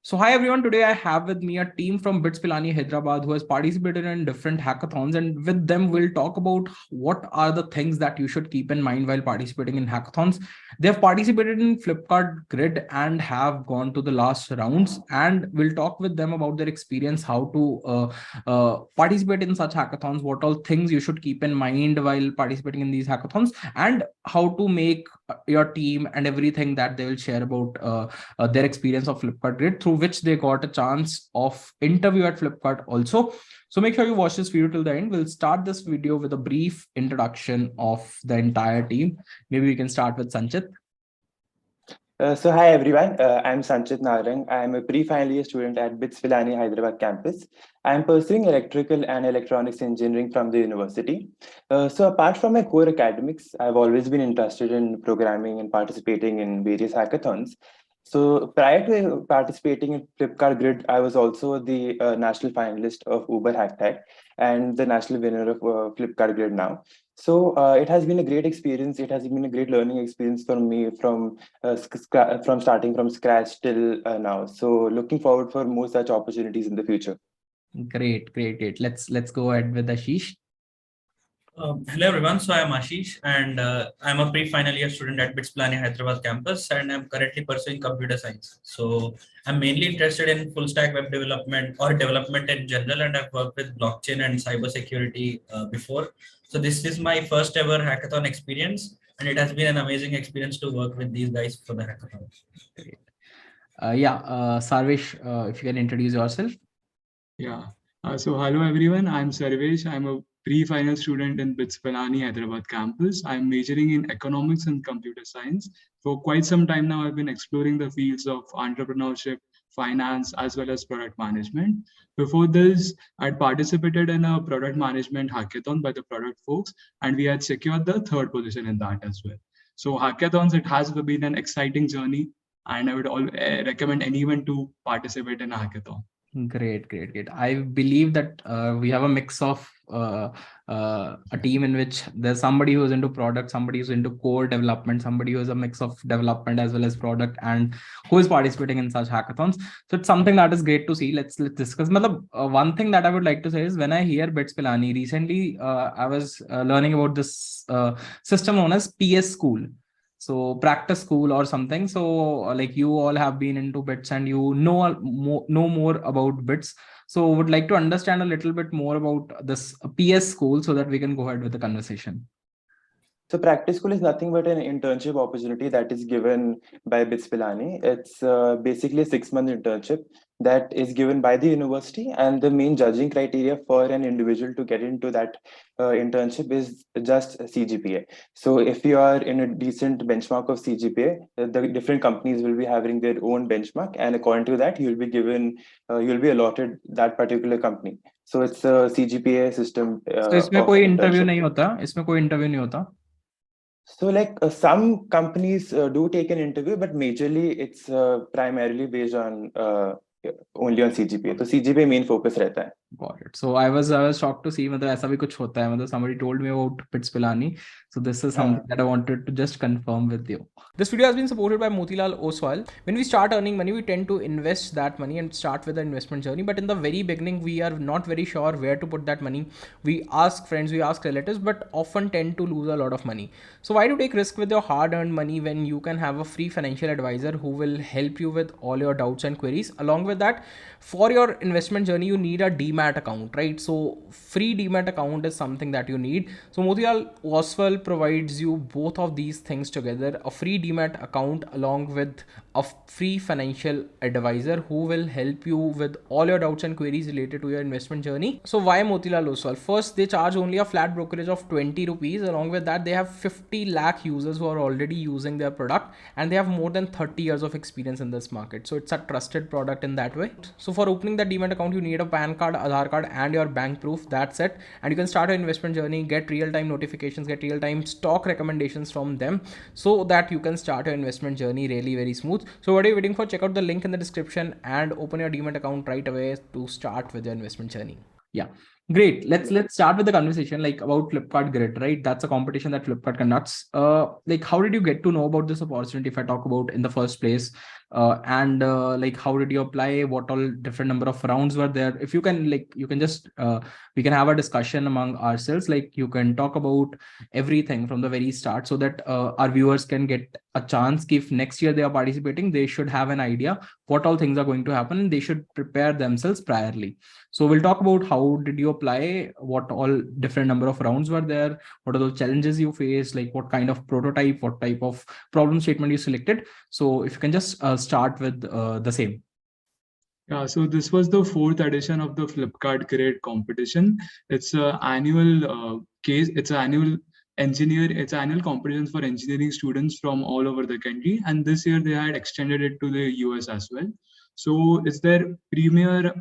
So hi everyone, today I have with me a team from Bits Pilani Hyderabad who has participated in different hackathons, and with them we'll talk about what are the things that you should keep in mind while participating in hackathons. They have participated in Flipkart Grid and have gone to the last rounds, and we'll talk with them about their experience, how to participate in such hackathons, what all things you should keep in mind while participating in these hackathons, and how to make your team and everything that they will share about their experience of Flipkart Grid, through which they got a chance of interview at Flipkart also. So make sure you watch this video till the end. We'll start this video with a brief introduction of the entire team. Maybe we can start with Sanchit. So hi everyone, I'm Sanchit Narang. I'm a pre-final year student at BITS Pilani Hyderabad campus. I'm pursuing electrical and electronics engineering from the university. So apart from my core academics, I've always been interested in programming and participating in various hackathons. So prior to participating in Flipkart Grid, I was also the national finalist of Uber Hack and the national winner of Flipkart Grid now. So it has been a great experience. It has been a great learning experience for me from starting from scratch till now. So looking forward for more such opportunities in the future. Great. Let's go ahead with Ashish. Hello everyone, so I'm Ashish and I'm a pre-final year student at BITS Pilani Hyderabad campus, and I'm currently pursuing computer science. So I'm mainly interested in full stack web development or development in general, and I've worked with blockchain and cybersecurity before. So this is my first ever hackathon experience, and it has been an amazing experience to work with these guys for the hackathon. Great. Sarvesh, if you can introduce yourself. So hello everyone, I'm Sarvesh. I'm a pre-final student in BITS Pilani Hyderabad campus. I'm majoring in economics and computer science. For quite some time now, I've been exploring the fields of entrepreneurship, finance, as well as product management. Before this, I'd participated in a product management hackathon by the product folks, and we had secured the third position in that as well. So hackathons, it has been an exciting journey, and I would recommend anyone to participate in a hackathon. Great. I believe that we have a mix of a team in which there's somebody who's into product, somebody who's into core development, somebody who is a mix of development as well as product, and who is participating in such hackathons. So it's something that is great to see. Let's discuss. One thing that I would like to say is, when I hear BITS Pilani, recently I was learning about this system known as PS School. So practice school or something. So like, you all have been into bits and you know more about bits. So would like to understand a little bit more about this PS school so that we can go ahead with the conversation. So practice school is nothing but an internship opportunity that is given by BITS Pilani. It's basically a 6-month internship that is given by the university, and the main judging criteria for an individual to get into that internship is just CGPA. So if you are in a decent benchmark of CGPA, the different companies will be having their own benchmark, and according to that, you'll be given, you'll be allotted that particular company. So it's a CGPA system. So इसमें कोई interview नहीं होता? इसमें कोई interview नहीं होता? So like some companies do take an interview, but majorly it's primarily based on only on CGPA. So CGPA main focus रहता है. Got it. So I was shocked to see मतलब ऐसा भी कुछ होता है. मतलब somebody told me about BITS Pilani. So this is something that I wanted to just confirm with you. This video has been supported by Motilal Oswal. When we start earning money, we tend to invest that money and start with the investment journey. But in the very beginning, we are not very sure where to put that money. We ask friends, we ask relatives, but often tend to lose a lot of money. So why do take risk with your hard-earned money when you can have a free financial advisor who will help you with all your doubts and queries? Along with that, for your investment journey, you need a demat account, right? So free demat account is something that you need. So Motilal Oswal provides you both of these things together: a free demat account along with a free financial advisor who will help you with all your doubts and queries related to your investment journey. So why Motilal Oswal? First, they charge only a flat brokerage of 20 rupees. Along with that, they have 50 lakh users who are already using their product, and they have more than 30 years of experience in this market. So it's a trusted product in that way. So for opening the demat account, you need a PAN card, Aadhaar card, and your bank proof. That's it. And you can start your investment journey, get real-time notifications, get real-time stock recommendations from them, so that you can start your investment journey really very smooth. So what are you waiting for? Check out the link in the description and open your demat account right away to start with your investment journey. Yeah. Great. Let's start with the conversation like about Flipkart Grid, right? That's a competition that Flipkart conducts. Like how did you get to know about this opportunity? If I talk about in the first place, and like how did you apply? What all different number of rounds were there? If you can, like, you can just we can have a discussion among ourselves. Like you can talk about everything from the very start, so that our viewers can get a chance. If next year they are participating, they should have an idea what all things are going to happen, and they should prepare themselves priorly. So we'll talk about how did you apply, what all different number of rounds were there, what are those challenges you faced, like what kind of prototype, what type of problem statement you selected. So if you can just start with the same. Yeah, so this was the 4th edition of the Flipkart Grade competition. It's an annual it's an annual competition for engineering students from all over the country. And this year they had extended it to the US as well. So it's their premier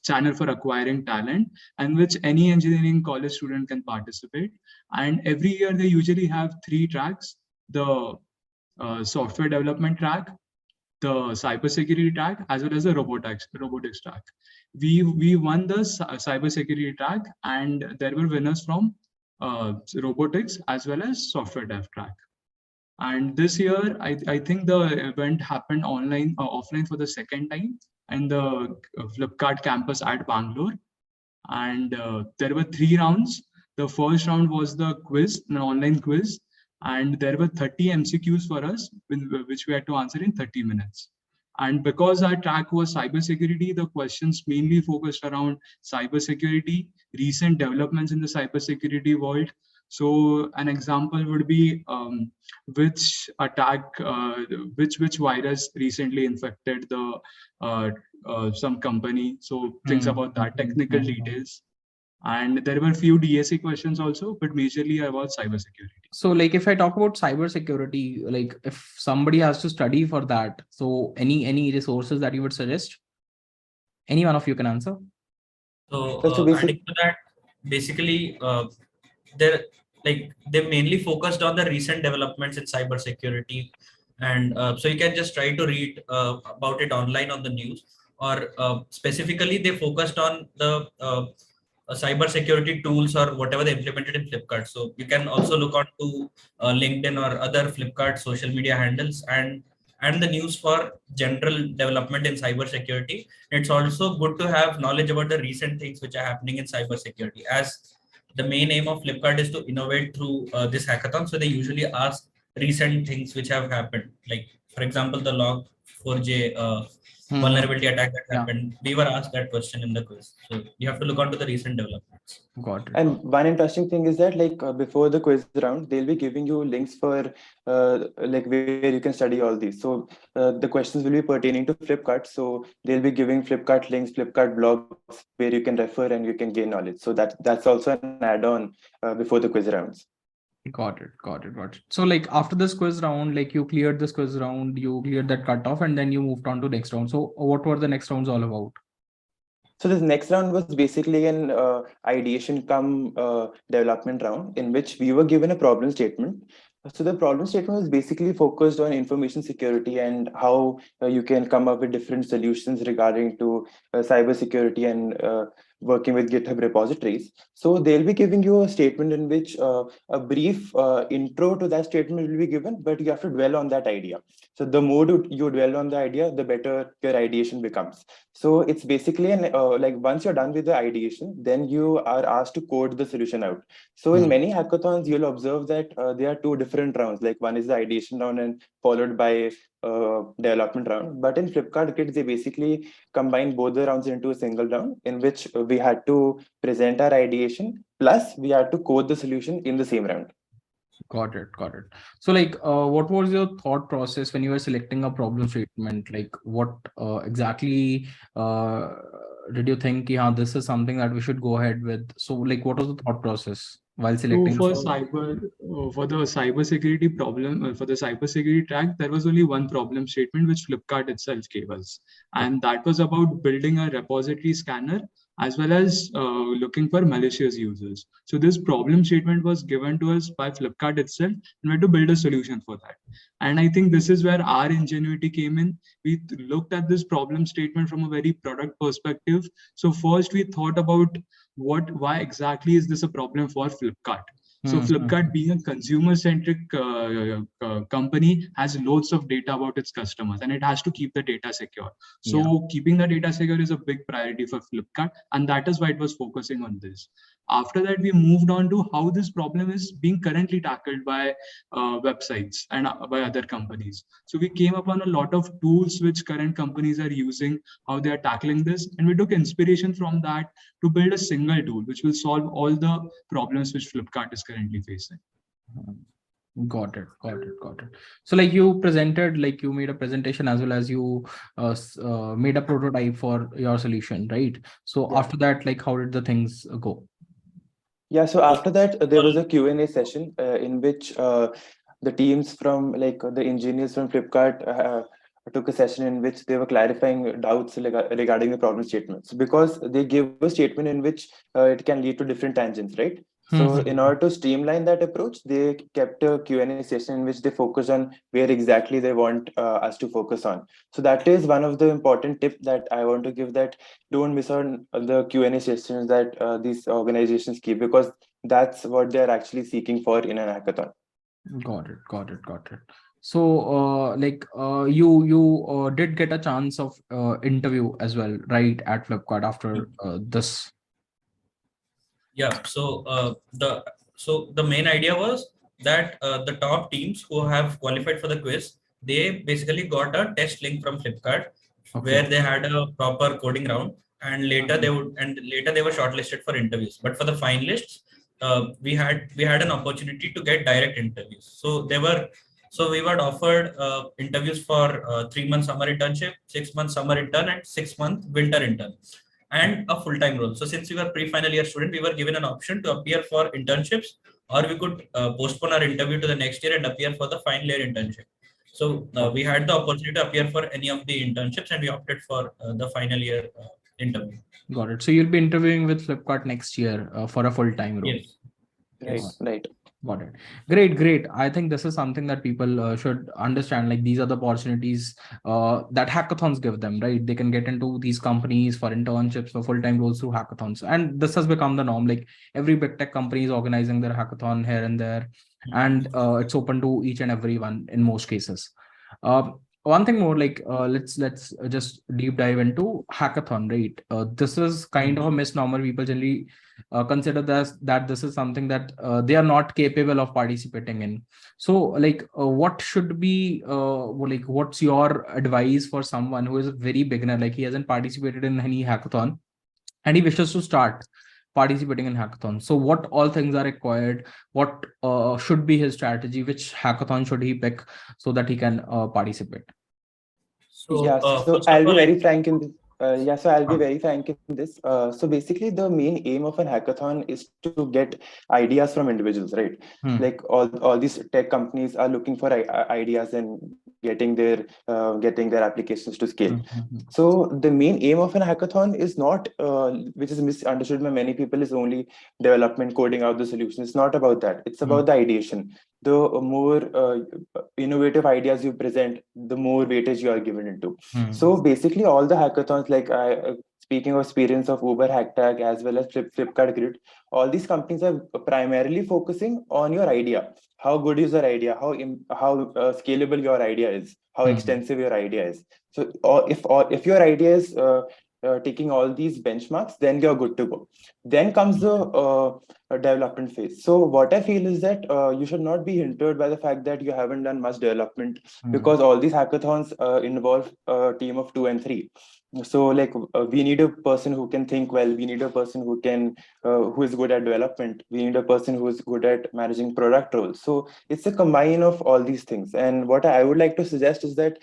channel for acquiring talent, and which any engineering college student can participate. And every year they usually have 3 tracks: the software development track, the cybersecurity track, as well as the robotics track. We won the cybersecurity track, and there were winners from robotics as well as software dev track. And this year, I think the event happened offline for the second time in the Flipkart campus at Bangalore. And there were 3 rounds. The first round was the quiz, an online quiz, and there were 30 MCQs for us, which we had to answer in 30 minutes. And because our track was cybersecurity, the questions mainly focused around cybersecurity, recent developments in the cybersecurity world. So an example would be which virus recently infected the some company. So things about that, technical details. And there were a few DSE questions also, but majorly about cybersecurity. So like if I talk about cybersecurity, like if somebody has to study for that, so any resources that you would suggest? Any one of you can answer. So basically, adding to that, basically they mainly focused on the recent developments in cybersecurity, and so you can just try to read about it online on the news, or specifically they focused on the cybersecurity tools or whatever they implemented in Flipkart. So you can also look on to LinkedIn or other Flipkart social media handles and the news for general development in cybersecurity. It's also good to have knowledge about the recent things which are happening in cybersecurity, as the main aim of Flipkart is to innovate through this hackathon. So they usually ask recent things which have happened. Like, for example, the log4j vulnerability attack that happened. We were asked that question in the quiz. So you have to look onto the recent developments. Got it. And one interesting thing is that before the quiz round, they'll be giving you links for where you can study all these. So the questions will be pertaining to Flipkart. So they'll be giving Flipkart links, Flipkart blogs where you can refer and you can gain knowledge. So that's also an add-on before the quiz rounds. Got it. So like after this quiz round, like you cleared this quiz round, you cleared that cutoff, and then you moved on to next round. So what were the next rounds all about? So this next round was basically an ideation cum development round, in which we were given a problem statement. So the problem statement was basically focused on information security and how you can come up with different solutions regarding to cybersecurity and working with GitHub repositories. So they'll be giving you a statement in which a brief intro to that statement will be given, but you have to dwell on that idea. So the more you dwell on the idea, the better your ideation becomes. So it's basically once you're done with the ideation, then you are asked to code the solution out. So in many hackathons, you'll observe that there are 2 different rounds. Like one is the ideation round and followed by development round. But in Flipkart Kids, they basically combine both the rounds into a single round, in which we had to present our ideation, plus we had to code the solution in the same round. Got it. So like what was your thought process when you were selecting a problem statement? Like what exactly did you think, yeah, this is something that we should go ahead with? So like what was the thought process while selecting? So for the cybersecurity problem, for the cybersecurity track, there was only one problem statement which Flipkart itself gave us, and that was about building a repository scanner as well as looking for malicious users. So this problem statement was given to us by Flipkart itself, and we had to build a solution for that. And I think this is where our ingenuity came in. We looked at this problem statement from a very product perspective. So first we thought about why exactly is this a problem for Flipkart? So Flipkart, being a consumer-centric company, has loads of data about its customers, and it has to keep the data secure. So keeping the data secure is a big priority for Flipkart, and that is why it was focusing on this. After that, we moved on to how this problem is being currently tackled by websites and by other companies. So we came upon a lot of tools which current companies are using, how they are tackling this, and we took inspiration from that to build a single tool which will solve all the problems which Flipkart is currently facing. Got it. So like you presented, like you made a presentation as well as you made a prototype for your solution, right? So after that, like how did the things go? Yeah, so after that, there was a Q&A session in which the teams from the engineers from Flipkart took a session in which they were clarifying doubts regarding the problem statements, because they gave a statement in which it can lead to different tangents, right? So in order to streamline that approach, they kept a Q&A session in which they focus on where exactly they want us to focus on. So that is one of the important tips that I want to give, that don't miss on the Q&A sessions that these organizations keep, because that's what they're actually seeking for in an hackathon. Got it. So you did get a chance of interview as well, right, at Flipkart after this? Yeah, so the main idea was that the top teams who have qualified for the quiz, they basically got a test link from Flipkart where they had a proper coding round, and later they were shortlisted for interviews. But for the finalists, we had an opportunity to get direct interviews. So we were offered interviews for 3-month summer internship, 6-month summer intern, and 6-month winter intern, and a full-time role. So since we were pre-final year student, we were given an option to appear for internships, or we could postpone our interview to the next year and appear for the final year internship. So we had the opportunity to appear for any of the internships, and we opted for the final year interview. Got it. So you'll be interviewing with Flipkart next year for a full-time role. Yes. Right. Got it. Great. I think this is something that people should understand. Like these are the opportunities that hackathons give them, right? They can get into these companies for internships, for full-time roles through hackathons. And this has become the norm. Like every big tech company is organizing their hackathon here and there, and it's open to each and everyone in most cases. One thing more, like let's just deep dive into hackathon, right? This is kind of a misnomer. People generally consider that this is something that they are not capable of participating in. So like what should be like what's your advice for someone who is a very beginner, like he hasn't participated in any hackathon and he wishes to start participating in hackathons? So what all things are required? What should be his strategy? Which hackathon should he pick so that he can participate? So I'll be very frank in this. I'll be very frank in this. So basically, the main aim of a hackathon is to get ideas from individuals, right? Like all these tech companies are looking for ideas and getting their applications to scale. So the main aim of a hackathon is not, which is misunderstood by many people, is only development, coding out the solution. It's not about that. It's about the ideation. The more innovative ideas you present, the more weightage you are given into. So basically, all the hackathons, like speaking of experience of Uber HackTag as well as Flipkart Grid, all these companies are primarily focusing on your idea. How good is your idea? How scalable your idea is? How extensive your idea is? So if your idea is taking all these benchmarks, then you're good to go. Then comes the development phase. So what I feel is that you should not be hindered by the fact that you haven't done much development, because all these hackathons involve a team of 2 and 3. So like we need a person who can think well. We need a person who is good at development. We need a person who is good at managing product roles. So it's a combine of all these things. And what I would like to suggest is that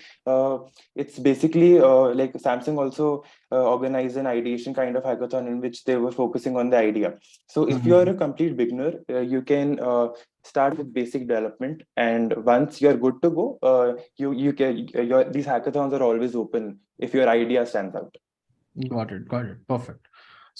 it's basically like Samsung also organized an ideation kind of hackathon in which they were focusing on the idea. So if you are a complete beginner, you can start with basic development, and once you're good to go, these hackathons are always open if your idea stands out. Got it. Perfect.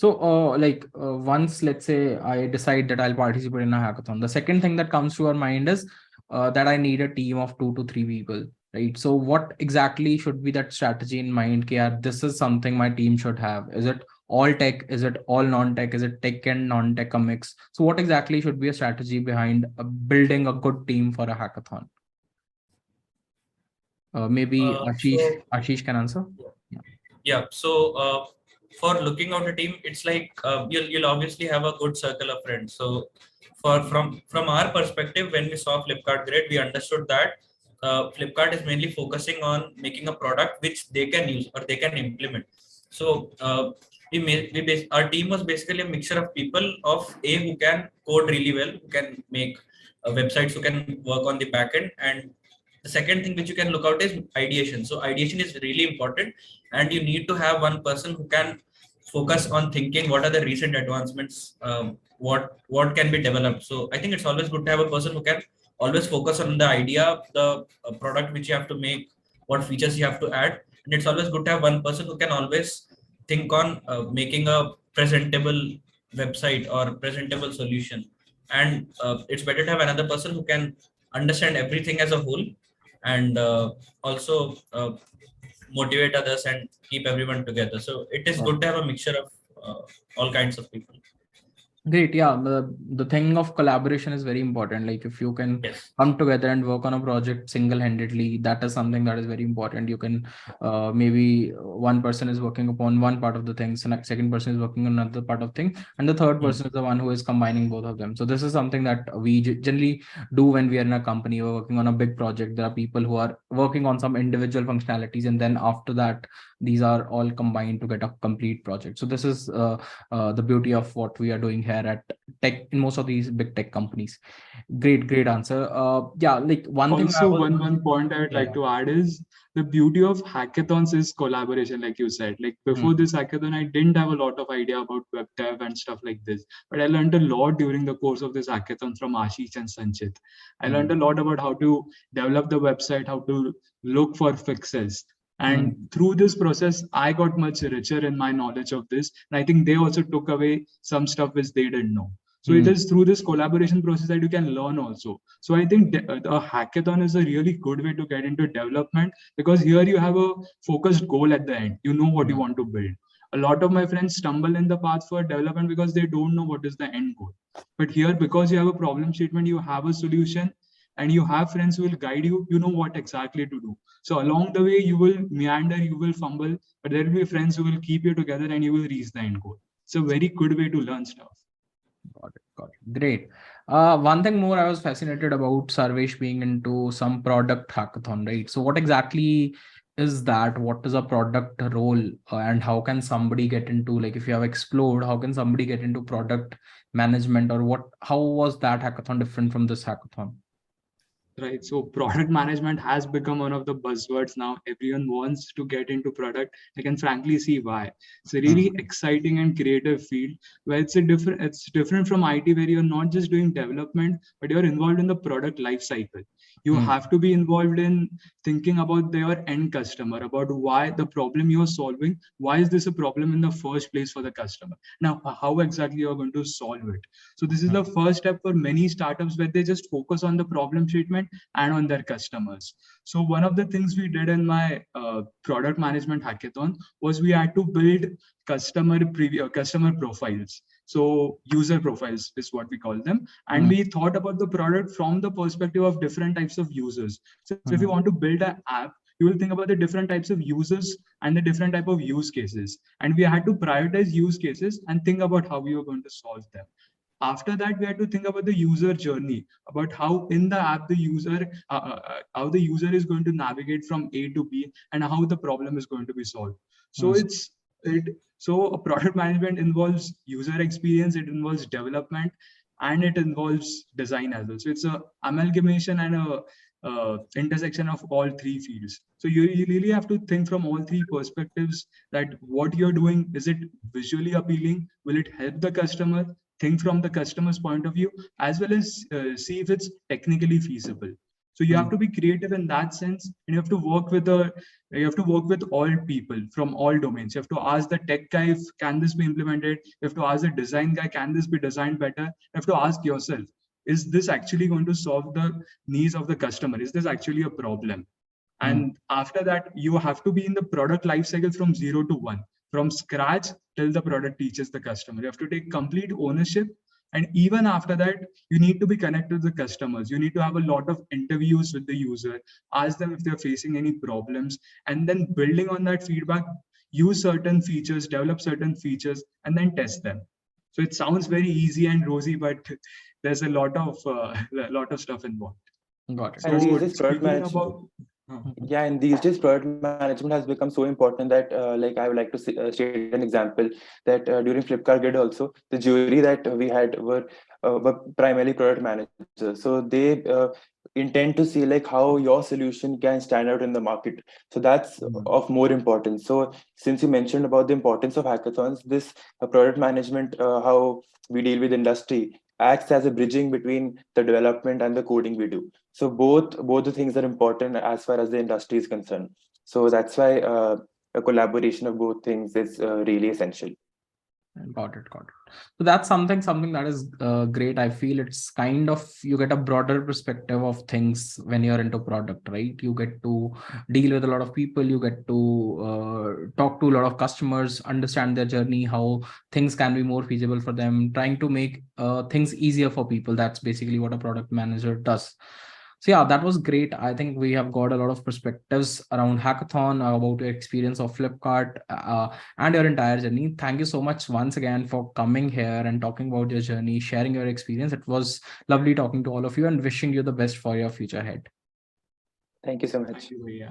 So, once, let's say, I decide that I'll participate in a hackathon, the second thing that comes to our mind is that I need a team of 2 to 3 people, right? So, what exactly should be that strategy in mind? Yeah, this is something my team should have. Is it all tech? Is it all non-tech? Is it tech and non-tech a mix? So, what exactly should be a strategy behind building a good team for a hackathon? Maybe Ashish can answer. Yeah. So for looking out a team, it's like you'll obviously have a good circle of friends. So from our perspective, when we saw Flipkart Grid, we understood that Flipkart is mainly focusing on making a product which they can use or they can implement. So our team was basically a mixture of people of who can code really well, who can make websites, who can work on the backend, and the second thing which you can look out is ideation. So ideation is really important, and you need to have one person who can focus on thinking what are the recent advancements, what can be developed. So I think it's always good to have a person who can always focus on the idea, the product which you have to make, what features you have to add, and it's always good to have one person who can always think on making a presentable website or presentable solution. And it's better to have another person who can understand everything as a whole, and also motivate others and keep everyone together. So it is good to have a mixture of all kinds of people. Great. Yeah. The thing of collaboration is very important. Like if you can come together and work on a project single-handedly, that is something that is very important. You can maybe one person is working upon one part of the things, and second person is working on another part of thing, and the third person is the one who is combining both of them. So this is something that we generally do when we are in a company. We're working on a big project. There are people who are working on some individual functionalities, and then after that, these are all combined to get a complete project. So this is the beauty of what we are doing here at tech in most of these big tech companies. Great answer. Yeah, like one thing. Also, one point I would like to add is the beauty of hackathons is collaboration, like you said. Like before this hackathon, I didn't have a lot of idea about web dev and stuff like this, but I learned a lot during the course of this hackathon from Ashish and Sanchit. I learned a lot about how to develop the website, how to look for fixes. And through this process, I got much richer in my knowledge of this. And I think they also took away some stuff which they didn't know. So it is through this collaboration process that you can learn also. So I think a hackathon is a really good way to get into development, because here you have a focused goal at the end. You know what you want to build. A lot of my friends stumble in the path for development because they don't know what is the end goal. But here, because you have a problem statement, you have a solution, and you have friends who will guide you, you know what exactly to do. So along the way, you will meander, you will fumble, but there will be friends who will keep you together and you will reach the end goal. It's a very good way to learn stuff. Got it. Great. One thing more I was fascinated about Sarvesh being into some product hackathon, right? So what exactly is that? What is a product role, and how can somebody get into, like, if you have explored, how can somebody get into product management, or how was that hackathon different from this hackathon? Right. So product management has become one of the buzzwords now. Everyone wants to get into product. I can frankly see why. It's a really exciting and creative field where it's different from IT, where you're not just doing development, but you're involved in the product life cycle. You have to be involved in thinking about their end customer, about why the problem you're solving, why is this a problem in the first place for the customer? Now, how exactly you're going to solve it? So this is the first step for many startups, where they just focus on the problem statement and on their customers. So one of the things we did in my product management hackathon was we had to build customer profiles. So user profiles is what we call them. And we thought about the product from the perspective of different types of users. So if you want to build an app, you will think about the different types of users and the different type of use cases. And we had to prioritize use cases and think about how we were going to solve them. After that, we had to think about the user journey, about how in the app the user is going to navigate from A to B, and how the problem is going to be solved. So so a product management involves user experience, it involves development, and it involves design as well. So it's a amalgamation and a intersection of all three fields. So you really have to think from all three perspectives, that what you're doing, is it visually appealing? Will it help the customer? Think from the customer's point of view, as well as see if it's technically feasible. So you have to be creative in that sense, and you have to work with all people from all domains. You have to ask the tech guy, if can this be implemented? You have to ask the design guy, can this be designed better? You have to ask yourself, is this actually going to solve the needs of the customer? Is this actually a problem? And after that, you have to be in the product lifecycle from 0 to 1, from scratch till the product reaches the customer. You have to take complete ownership. And even after that, you need to be connected to the customers. You need to have a lot of interviews with the user, ask them if they're facing any problems, and then building on that feedback, use certain features, develop certain features, and then test them. So it sounds very easy and rosy, but there's a lot of stuff involved. Got it. So And these days, product speaking management. about Yeah, and these days product management has become so important that like I would like to state an example that during Flipkart Grid also, the jury that we had were primarily product managers. So they intend to see like how your solution can stand out in the market. So that's of more importance. So since you mentioned about the importance of hackathons, this product management, how we deal with industry, acts as a bridging between the development and the coding we do. So both the things are important as far as the industry is concerned. So that's why a collaboration of both things is really essential. Got it. So that's something that is great. I feel it's kind of, you get a broader perspective of things when you're into product, right? You get to deal with a lot of people, you get to talk to a lot of customers, understand their journey, how things can be more feasible for them, trying to make things easier for people. That's basically what a product manager does. So yeah, that was great. I think we have got a lot of perspectives around hackathon, about your experience of Flipkart, and your entire journey. Thank you so much once again for coming here and talking about your journey, sharing your experience. It was lovely talking to all of you and wishing you the best for your future ahead. Thank you so much. Thank you, yeah.